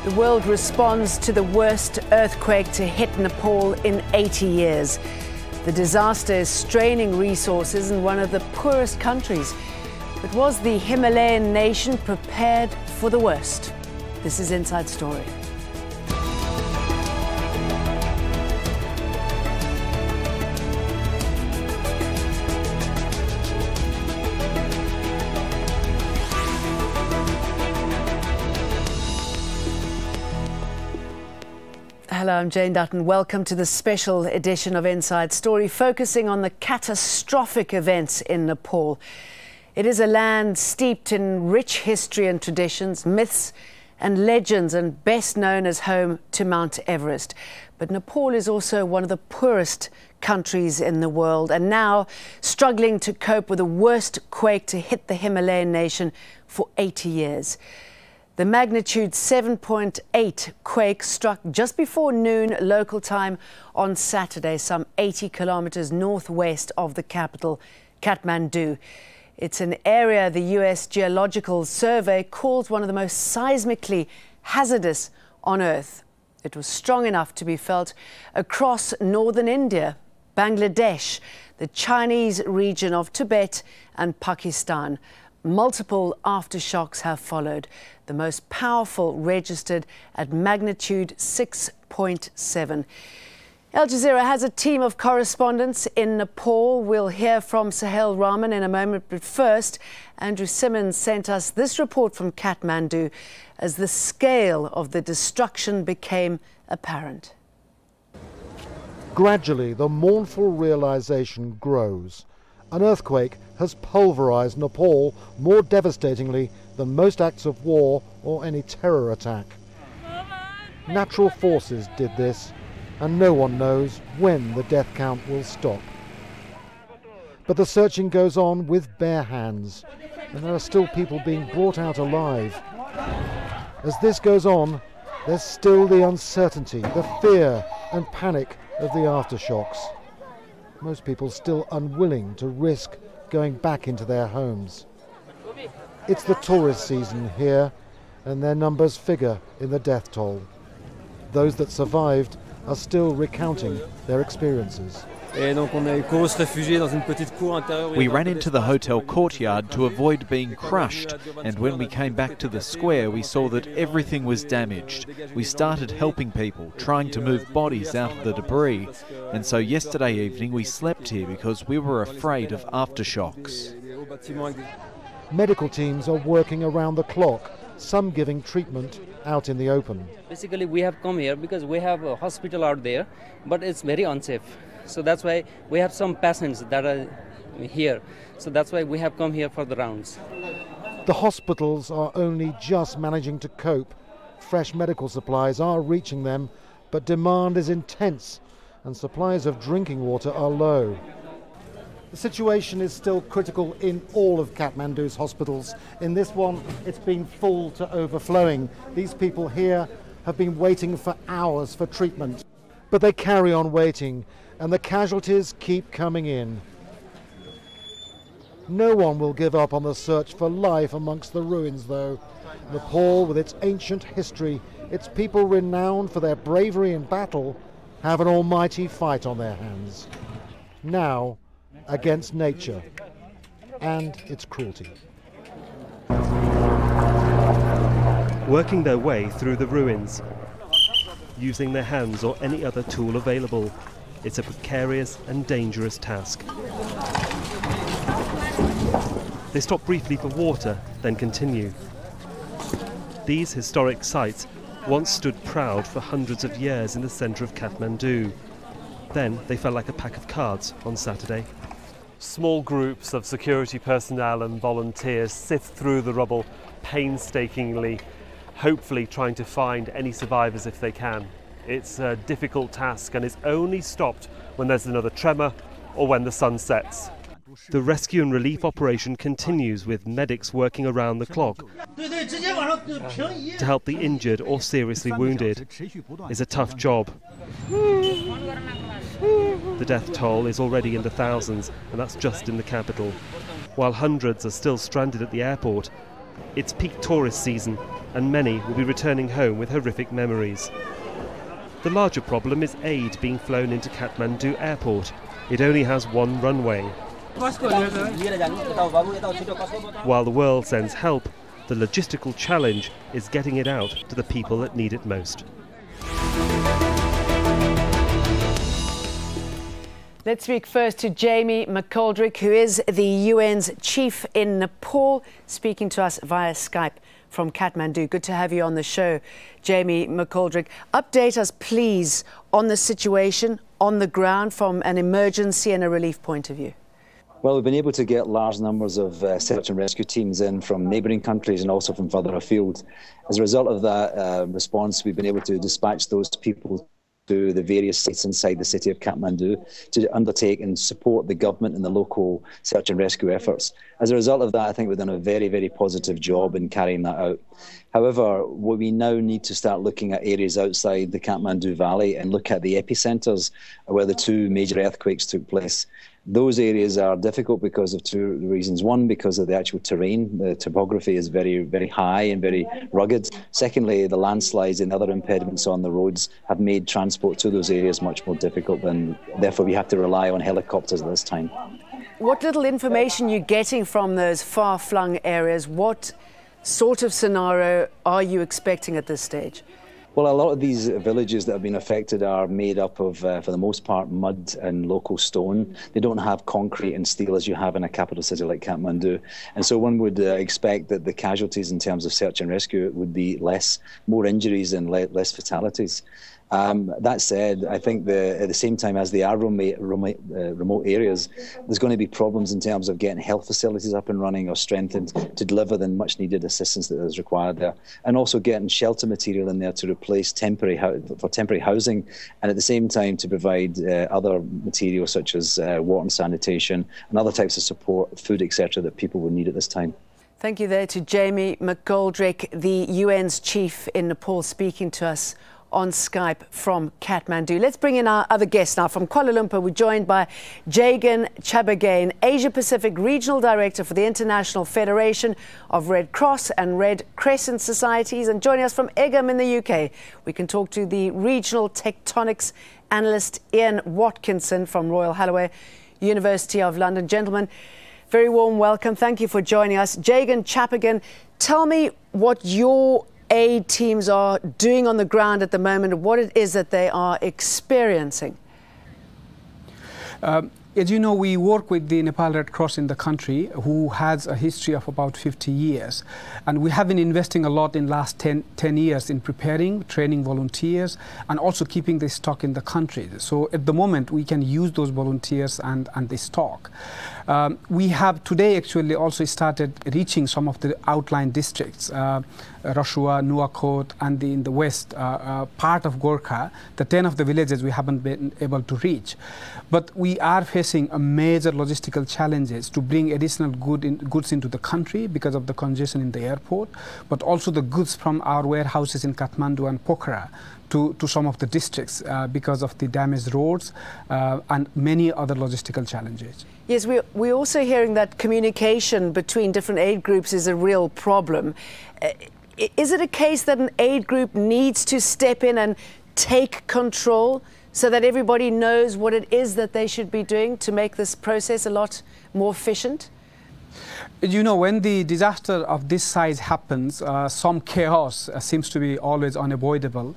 The world responds to the worst earthquake to hit Nepal in 80 years. The disaster is straining resources in one of the poorest countries. But was the Himalayan nation prepared for the worst? This is Inside Story. Hello, I'm Jane Dutton. Welcome to the special edition of Inside Story, focusing on the catastrophic events in Nepal. It is a land steeped in rich history and traditions, myths and legends, and best known as home to Mount Everest. But Nepal is also one of the poorest countries in the world, and now struggling to cope with the worst quake to hit the Himalayan nation for 80 years. The magnitude 7.8 quake struck just before noon local time on Saturday, some 80 kilometres northwest of the capital, Kathmandu. It's an area the US Geological Survey calls one of the most seismically hazardous on Earth. It was strong enough to be felt across northern India, Bangladesh, the Chinese region of Tibet and Pakistan. Multiple aftershocks have followed, the most powerful registered at magnitude 6.7. Al Jazeera has a team of correspondents in Nepal. We'll hear from Sahel Rahman in a moment, but first, Andrew Simmons sent us this report from Kathmandu as the scale of the destruction became apparent. Gradually, the mournful realization grows. An earthquake has pulverized Nepal more devastatingly than most acts of war or any terror attack. Natural forces did this, and no one knows when the death count will stop. But the searching goes on with bare hands, and there are still people being brought out alive. As this goes on, there's still the uncertainty, the fear and panic of the aftershocks. Most people still unwilling to risk going back into their homes. It's the tourist season here, and their numbers figure in the death toll. Those that survived are still recounting their experiences. We ran into the hotel courtyard to avoid being crushed, and when we came back to the square we saw that everything was damaged. We started helping people, trying to move bodies out of the debris, and so yesterday evening we slept here because we were afraid of aftershocks. Medical teams are working around the clock, some giving treatment out in the open. Basically we have come here because we have a hospital out there, but it's very unsafe. So that's why we have some patients that are here. So that's why we have come here for the rounds. The hospitals are only just managing to cope. Fresh medical supplies are reaching them, but demand is intense and supplies of drinking water are low. The situation is still critical in all of Kathmandu's hospitals. In this one, it's been full to overflowing. These people here have been waiting for hours for treatment. But they carry on waiting, and the casualties keep coming in. No one will give up on the search for life amongst the ruins, though. Nepal, with its ancient history, its people renowned for their bravery in battle, have an almighty fight on their hands. Now, against nature and its cruelty. Working their way through the ruins, using their hands or any other tool available, it's a precarious and dangerous task. They stop briefly for water, then continue. These historic sites once stood proud for hundreds of years in the centre of Kathmandu. Then they fell like a pack of cards on Saturday. Small groups of security personnel and volunteers sift through the rubble painstakingly, hopefully trying to find any survivors if they can. It's a difficult task, and it's only stopped when there's another tremor or when the sun sets. The rescue and relief operation continues with medics working around the clock to help the injured or seriously wounded. It's a tough job. The death toll is already in the thousands, and that's just in the capital. While hundreds are still stranded at the airport, it's peak tourist season, and many will be returning home with horrific memories. The larger problem is aid being flown into Kathmandu airport. It only has one runway. While the world sends help, the logistical challenge is getting it out to the people that need it most. Let's speak first to Jamie McGoldrick, who is the UN's chief in Nepal, speaking to us via Skype from Kathmandu. Good to have you on the show, Jamie McGoldrick. Update us, please, on the situation on the ground from an emergency and a relief point of view. Well, we've been able to get large numbers of search and rescue teams in from neighbouring countries and also from further afield. As a result of that response, we've been able to dispatch those people to the various sites inside the city of Kathmandu to undertake and support the government and the local search and rescue efforts. As a result of that, I think we've done a very, very positive job in carrying that out. However, we now need to start looking at areas outside the Kathmandu Valley and look at the epicentres where the two major earthquakes took place. Those areas are difficult because of two reasons. One, because of the actual terrain. The topography is very, very high and very rugged. Secondly, the landslides and other impediments on the roads have made transport to those areas much more difficult, and therefore we have to rely on helicopters at this time. What little information you're getting from those far-flung areas, what sort of scenario are you expecting at this stage? Well, a lot of these villages that have been affected are made up of, for the most part, mud and local stone. They don't have concrete and steel as you have in a capital city like Kathmandu. And so one would expect that the casualties in terms of search and rescue would be less, more injuries and less fatalities. That said, I think at the same time as they are remote areas, there's going to be problems in terms of getting health facilities up and running or strengthened to deliver the much needed assistance that is required there, and also getting shelter material in there to replace temporary housing, and at the same time to provide other materials such as water and sanitation and other types of support, food, etc., that people would need at this time. Thank you there to Jamie McGoldrick, the UN's chief in Nepal, speaking to us on Skype from Kathmandu. Let's bring in our other guest now. From Kuala Lumpur, we're joined by Jagan Chapagain, Asia Pacific Regional Director for the International Federation of Red Cross and Red Crescent Societies. And joining us from Egham in the UK, we can talk to the Regional Tectonics Analyst Ian Watkinson from Royal Holloway, University of London. Gentlemen, very warm welcome. Thank you for joining us. Jagan Chapagain, tell me what your aid teams are doing on the ground at the moment, what it is that they are experiencing. As you know, we work with the Nepal Red Cross in the country, who has a history of about 50 years. And we have been investing a lot in the last 10 years in preparing, training volunteers, and also keeping the stock in the country. So at the moment, we can use those volunteers and the stock. We have today actually also started reaching some of the outlying districts, Rashua, Nuwakot, and in the west part of Gorkha, the 10 of the villages we haven't been able to reach. But we are facing a major logistical challenges to bring additional goods into the country because of the congestion in the airport, but also the goods from our warehouses in Kathmandu and Pokhara to some of the districts because of the damaged roads and many other logistical challenges. Yes, we're also hearing that communication between different aid groups is a real problem. Is it a case that an aid group needs to step in and take control so that everybody knows what it is that they should be doing to make this process a lot more efficient? You know, when the disaster of this size happens, some chaos seems to be always unavoidable.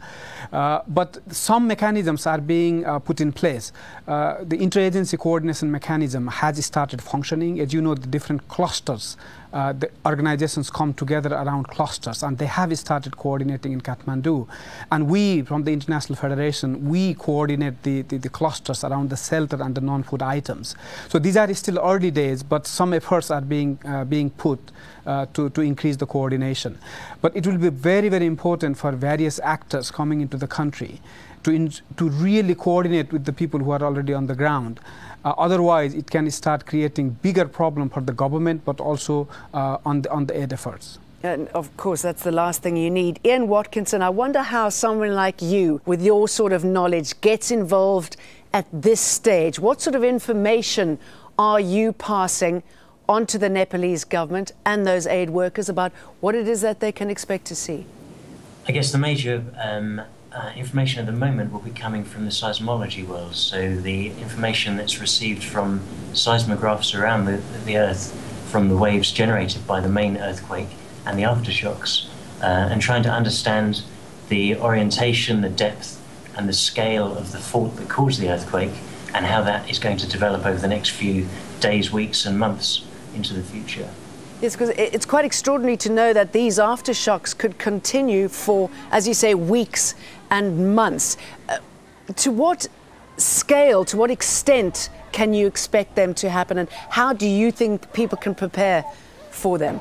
But some mechanisms are being put in place. The interagency coordination mechanism has started functioning. As you know, the different clusters, the organizations come together around clusters, and they have started coordinating in Kathmandu. And we, from the International Federation, we coordinate the clusters around the shelter and the non-food items. So these are still early days, but some efforts are being put to increase the coordination. But it will be very, very important for various actors coming into the country to really coordinate with the people who are already on the ground. Otherwise, it can start creating bigger problem for the government, but also on the aid efforts. And of course, that's the last thing you need. Ian Watkinson, I wonder how someone like you, with your sort of knowledge, gets involved at this stage. What sort of information are you passing onto the Nepalese government and those aid workers about what it is that they can expect to see? I guess the major information at the moment will be coming from the seismology world, so the information that's received from seismographs around the Earth from the waves generated by the main earthquake and the aftershocks, and trying to understand the orientation, the depth and the scale of the fault that caused the earthquake and how that is going to develop over the next few days, weeks and months into the future. Yes, because it's quite extraordinary to know that these aftershocks could continue for, as you say, weeks and months. To what scale, to what extent can you expect them to happen, and how do you think people can prepare for them?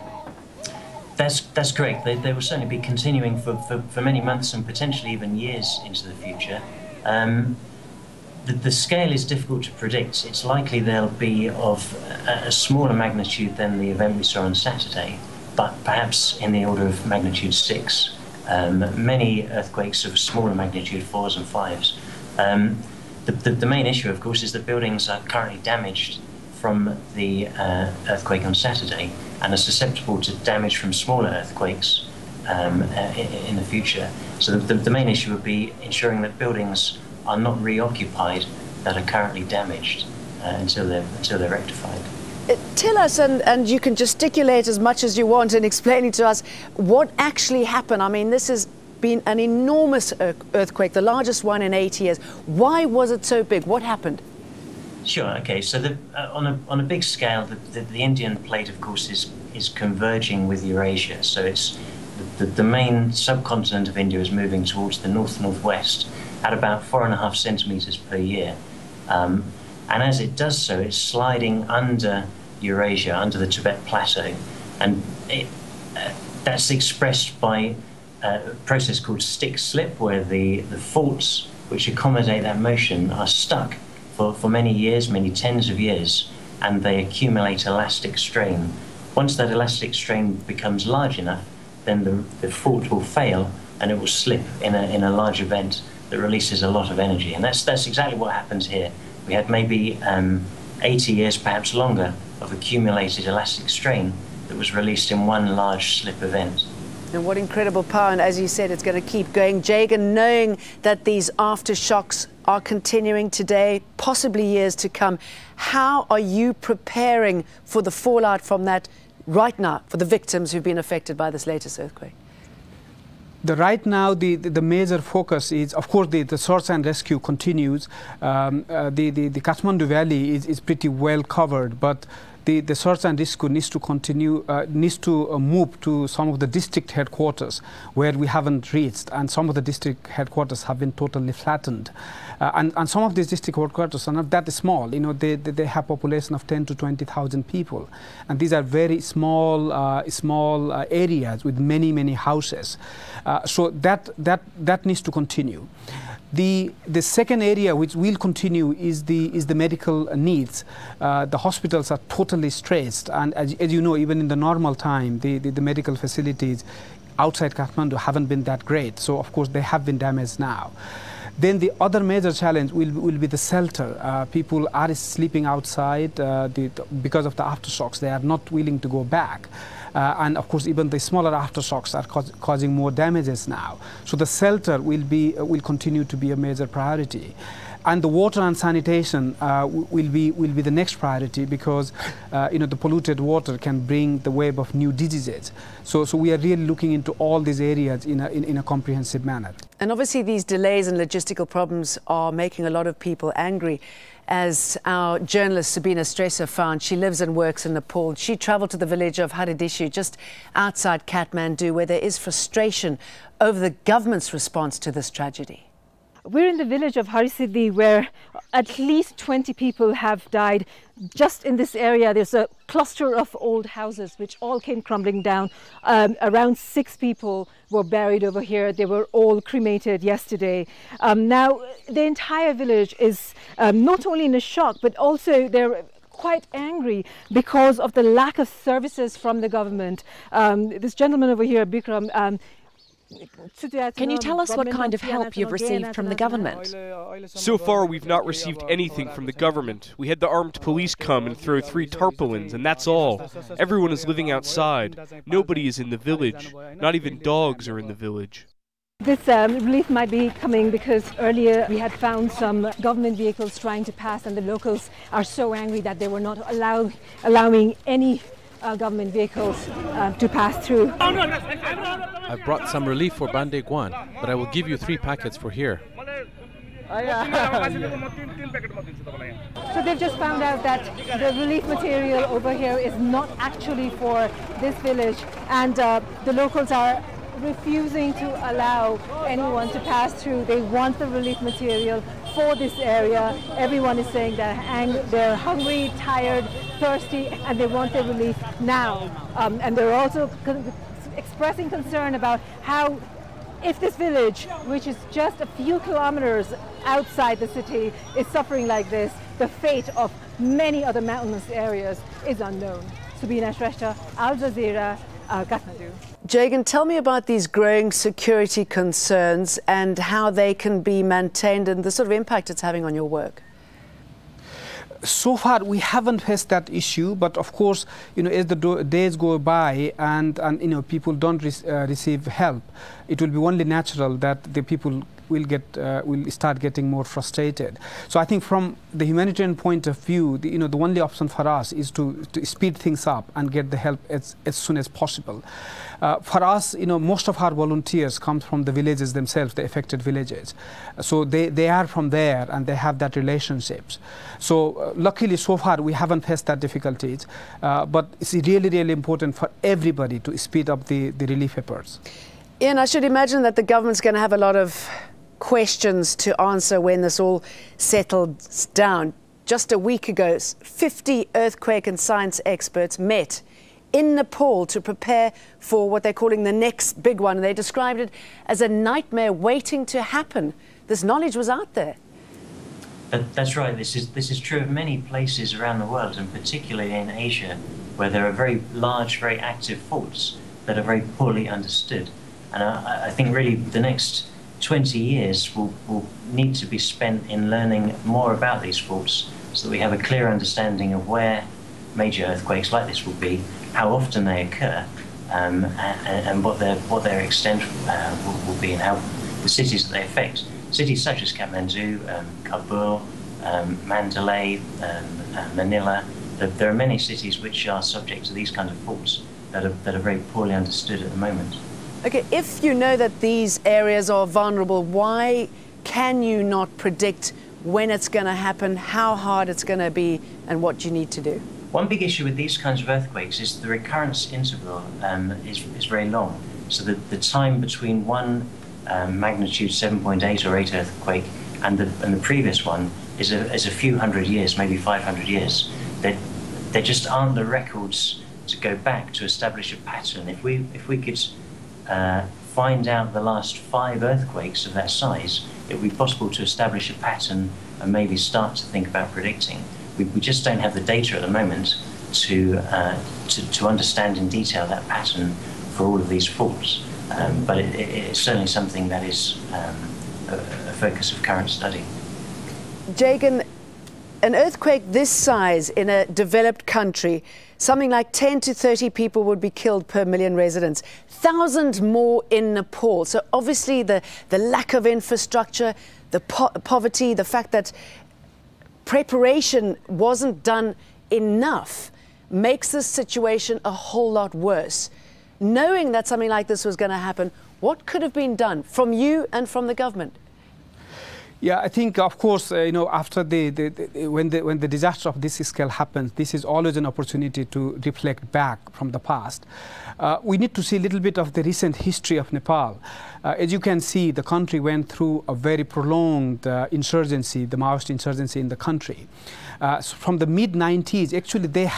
That's correct. They will certainly be continuing for many months and potentially even years into the future. The scale is difficult to predict. It's likely they'll be of a smaller magnitude than the event we saw on Saturday, but perhaps in the order of magnitude 6. Many earthquakes of smaller magnitude 4s and 5s. The main issue, of course, is that buildings are currently damaged from the earthquake on Saturday and are susceptible to damage from smaller earthquakes in the future. So the main issue would be ensuring that buildings are not reoccupied that are currently damaged until they're rectified. Tell us, and you can gesticulate as much as you want in explaining to us what actually happened. I mean, this has been an enormous earthquake, the largest one in 80 years. Why was it so big? What happened? Sure. Okay. So on a big scale, the Indian plate, of course, is converging with Eurasia. So it's the main subcontinent of India is moving towards the north-northwest at about 4.5 centimetres per year. And as it does so, it's sliding under Eurasia, under the Tibet plateau. And that's expressed by a process called stick-slip, where the faults which accommodate that motion are stuck for many years, many tens of years, and they accumulate elastic strain. Once that elastic strain becomes large enough, then the fault will fail and it will slip in a large event that releases a lot of energy. And that's exactly what happens here. We had maybe 80 years, perhaps longer, of accumulated elastic strain that was released in one large slip event. And what incredible power, and as you said, it's going to keep going. Jagan, knowing that these aftershocks are continuing today, possibly years to come, how are you preparing for the fallout from that right now, for the victims who've been affected by this latest earthquake? Right now, the major focus is, of course, the search and rescue continues. The Kathmandu Valley is pretty well covered, but the search and rescue needs to continue, needs to move to some of the district headquarters where we haven't reached, and some of the district headquarters have been totally flattened. And some of these district headquarters are not that small. You know, they have population of 10 to 20,000 people, and these are very small areas with many houses. So that needs to continue. The second area which will continue is the medical needs. The hospitals are totally stressed, and as you know, even in the normal time, the medical facilities outside Kathmandu haven't been that great. So of course they have been damaged now. Then the other major challenge will be the shelter. People are sleeping outside because of the aftershocks. They are not willing to go back. And of course, even the smaller aftershocks are causing more damages now. So the shelter will continue to be a major priority. And the water and sanitation will be the next priority, because the polluted water can bring the wave of new diseases. So we are really looking into all these areas in a comprehensive manner. And obviously these delays and logistical problems are making a lot of people angry. As our journalist Sabina Stresser found, she lives and works in Nepal. She travelled to the village of Haridishu, just outside Kathmandu, where there is frustration over the government's response to this tragedy. We're in the village of Haridishu, where at least 20 people have died. Just in this area, there's a cluster of old houses which all came crumbling down. Around 6 people were buried over here. They were all cremated yesterday. Now, the entire village is not only in a shock, but also they're quite angry because of the lack of services from the government. This gentleman over here, Bikram, Can you tell us what kind of help you've received from the government? So far, we've not received anything from the government. We had the armed police come and throw 3 tarpaulins, and that's all. Everyone is living outside. Nobody is in the village. Not even dogs are in the village. This relief might be coming because earlier we had found some government vehicles trying to pass, and the locals are so angry that they were not allowing any government vehicles to pass through. I've brought some relief for Bandegwan, but I will give you 3 packets for here. So they've just found out that the relief material over here is not actually for this village, and the locals are refusing to allow anyone to pass through. They want the relief material for this area. Everyone is saying they're hungry, tired, thirsty, and they want their relief now. And they're also expressing concern about how, if this village, which is just a few kilometers outside the city, is suffering like this, the fate of many other mountainous areas is unknown. Subina Shrestha, Al Jazeera, Kathmandu. Jagan, tell me about these growing security concerns and how they can be maintained and the sort of impact it's having on your work. So far, we haven't faced that issue, but of course, as the days go by and people don't receive help, it will be only natural that the people will start getting more frustrated. So I think from the humanitarian point of view, the only option for us is to speed things up and get the help as soon as possible. For us, most of our volunteers come from the villages themselves, the affected villages. So they are from there and they have that relationships. So luckily, so far, we haven't faced that difficulties. But it's really, really important for everybody to speed up the relief efforts. Ian, I should imagine that the government's going to have a lot of questions to answer when this all settles down. Just a week ago, 50 earthquake and science experts met in Nepal to prepare for what they're calling the next big one. They described it as a nightmare waiting to happen. This knowledge was out there. That's right. This is true of many places around the world, and particularly in Asia, where there are very large, very active faults that are very poorly understood. And I think really the next 20 years will need to be spent in learning more about these faults so that we have a clear understanding of where major earthquakes like this will be, how often they occur, and what their extent will be, and how the cities that they affect. Cities such as Kathmandu, Kabul, Mandalay, Manila, there are many cities which are subject to these kind of faults that are very poorly understood at the moment. Okay, if you know that these areas are vulnerable, why can you not predict when it's going to happen, how hard it's going to be, and what you need to do? One big issue with these kinds of earthquakes is the recurrence interval is very long. So the time between one magnitude 7.8 or 8 earthquake and the previous one is a few hundred years, maybe 500 years. There just aren't the records to go back to establish a pattern. If we could find out the last 5 earthquakes of that size, it would be possible to establish a pattern and maybe start to think about predicting. We just don't have the data at the moment to understand in detail that pattern for all of these faults. But it's certainly something that is a focus of current study. Jagan, an earthquake this size in a developed country, something like 10 to 30 people would be killed per million residents. Thousands more in Nepal. So obviously the lack of infrastructure, the poverty, the fact that preparation wasn't done enough makes this situation a whole lot worse. Knowing that something like this was going to happen, what could have been done from you and from the government? Yeah, I think, of course, after when the disaster of this scale happens, this is always an opportunity to reflect back from the past. We need to see a little bit of the recent history of Nepal. As you can see, the country went through a very prolonged insurgency, the Maoist insurgency in the country. So from the mid-90s, actually, there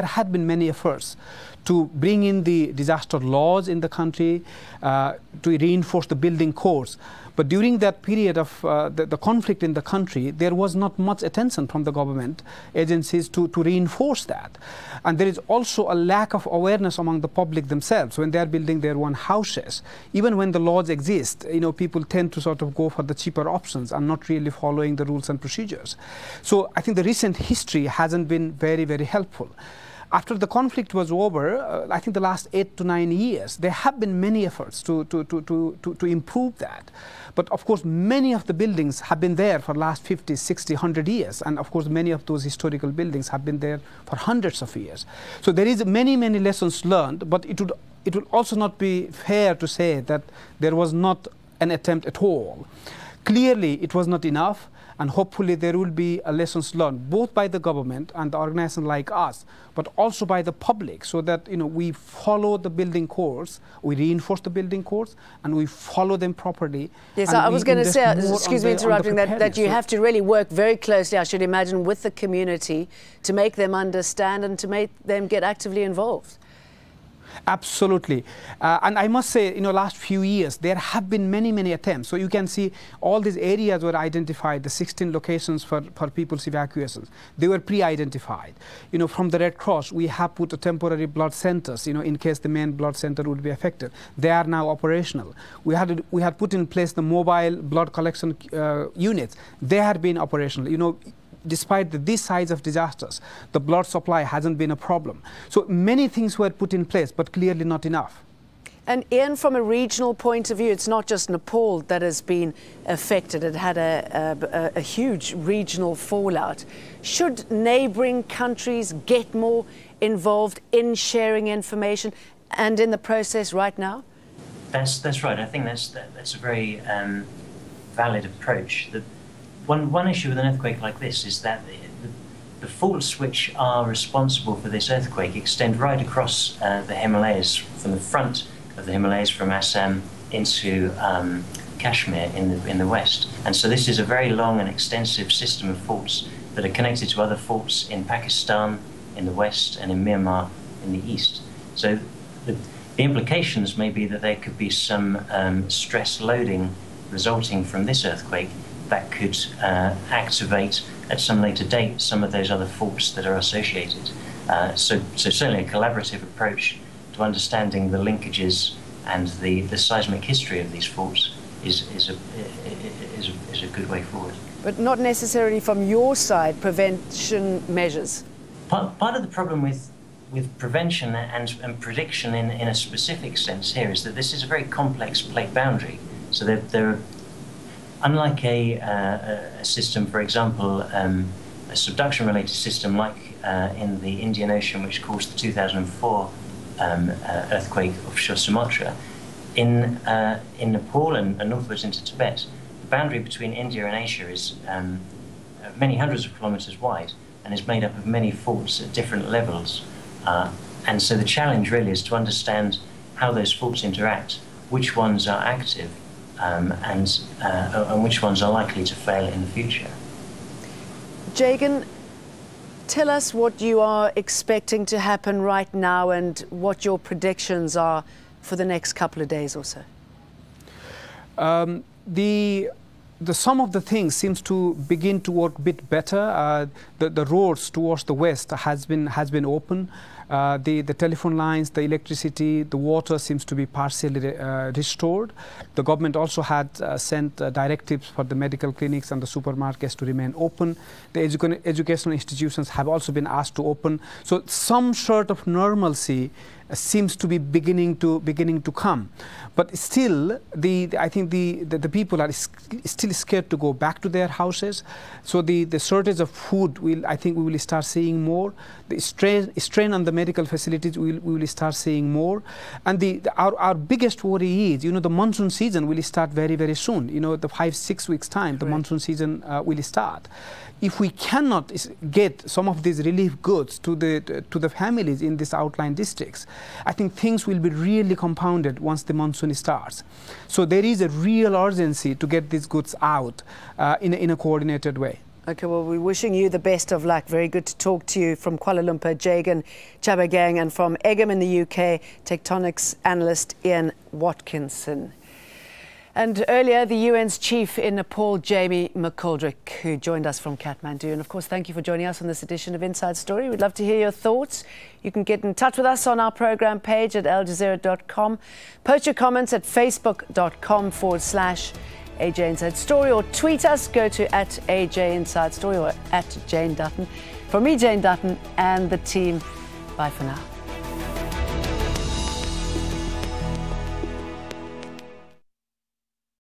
had been many efforts to bring in the disaster laws in the country, to reinforce the building codes. But during that period of the conflict in the country, there was not much attention from the government agencies to reinforce that. And there is also a lack of awareness among the public themselves when they are building their own houses. Even when the laws exist, people tend to sort of go for the cheaper options and not really following the rules and procedures. So I think the recent history hasn't been very, very helpful. After the conflict was over, I think the last 8 to 9 years, there have been many efforts to improve that. But of course, many of the buildings have been there for the last 50, 60, 100 years. And of course, many of those historical buildings have been there for hundreds of years. So there is many, many lessons learned, but it would also not be fair to say that there was not an attempt at all. Clearly, it was not enough. And hopefully there will be lessons learned, both by the government and the organizations like us, but also by the public, so that we follow the building codes, we reinforce the building codes, and we follow them properly. Yes, I was going to say, excuse me interrupting, that you have to really work very closely, I should imagine, with the community to make them understand and to make them get actively involved. Absolutely. And I must say, last few years, there have been many, many attempts. So you can see all these areas were identified, the 16 locations for people's evacuations. They were pre-identified. From the Red Cross, we have put temporary blood centers, in case the main blood center would be affected. They are now operational. We had put in place the mobile blood collection units. They had been operational. Despite this size of disasters, the blood supply hasn't been a problem. So many things were put in place, but clearly not enough. And Ian, from a regional point of view, it's not just Nepal that has been affected. It had a huge regional fallout. Should neighbouring countries get more involved in sharing information and in the process right now? That's right. I think that's a very valid approach. One issue with an earthquake like this is that the faults which are responsible for this earthquake extend right across the Himalayas, from the front of the Himalayas, from Assam into Kashmir in the west. And so this is a very long and extensive system of faults that are connected to other faults in Pakistan in the west and in Myanmar in the east. So the implications may be that there could be some stress loading resulting from this earthquake that could activate at some later date some of those other faults that are associated. So certainly a collaborative approach to understanding the linkages and the seismic history of these faults is a good way forward. But not necessarily from your side, prevention measures. Part of the problem with prevention and prediction in a specific sense here is that this is a very complex plate boundary. So there are, unlike a system, for example, a subduction-related system like in the Indian Ocean, which caused the 2004 earthquake offshore Sumatra, in Nepal and northwards into Tibet, the boundary between India and Asia is many hundreds of kilometres wide and is made up of many faults at different levels. And so the challenge really is to understand how those faults interact, which ones are active, and which ones are likely to fail in the future. Jagan, tell us what you are expecting to happen right now and what your predictions are for the next couple of days or so. Some of the things seems to begin to work a bit better. The roads towards the west has been open. The telephone lines, the electricity, the water seems to be partially restored. The government also had sent directives for the medical clinics and the supermarkets to remain open. The educational institutions have also been asked to open. So some sort of normalcy seems to be beginning to come. But still, I think the people are still scared to go back to their houses. So the shortage of food, I think we will start seeing more. The strain on the medical facilities, we will start seeing more. And our biggest worry is, the monsoon season will start very, very soon. The 5-6 weeks time, the monsoon season will start. If we cannot get some of these relief goods to the families in these outlying districts, I think things will be really compounded once the monsoon starts. So there is a real urgency to get these goods out in a coordinated way. Okay, well, we're wishing you the best of luck. Very good to talk to you from Kuala Lumpur, Jagan Chapagain, and from Egham in the UK, Tectonics Analyst Ian Watkinson. And earlier, the UN's chief in Nepal, Jamie McGoldrick, who joined us from Kathmandu. And of course, thank you for joining us on this edition of Inside Story. We'd love to hear your thoughts. You can get in touch with us on our programme page at aljazeera.com. Post your comments at facebook.com/AJ Inside Story, or tweet us. Go to @AJ Inside Story or @Jane Dutton. From me, Jane Dutton, and the team, bye for now.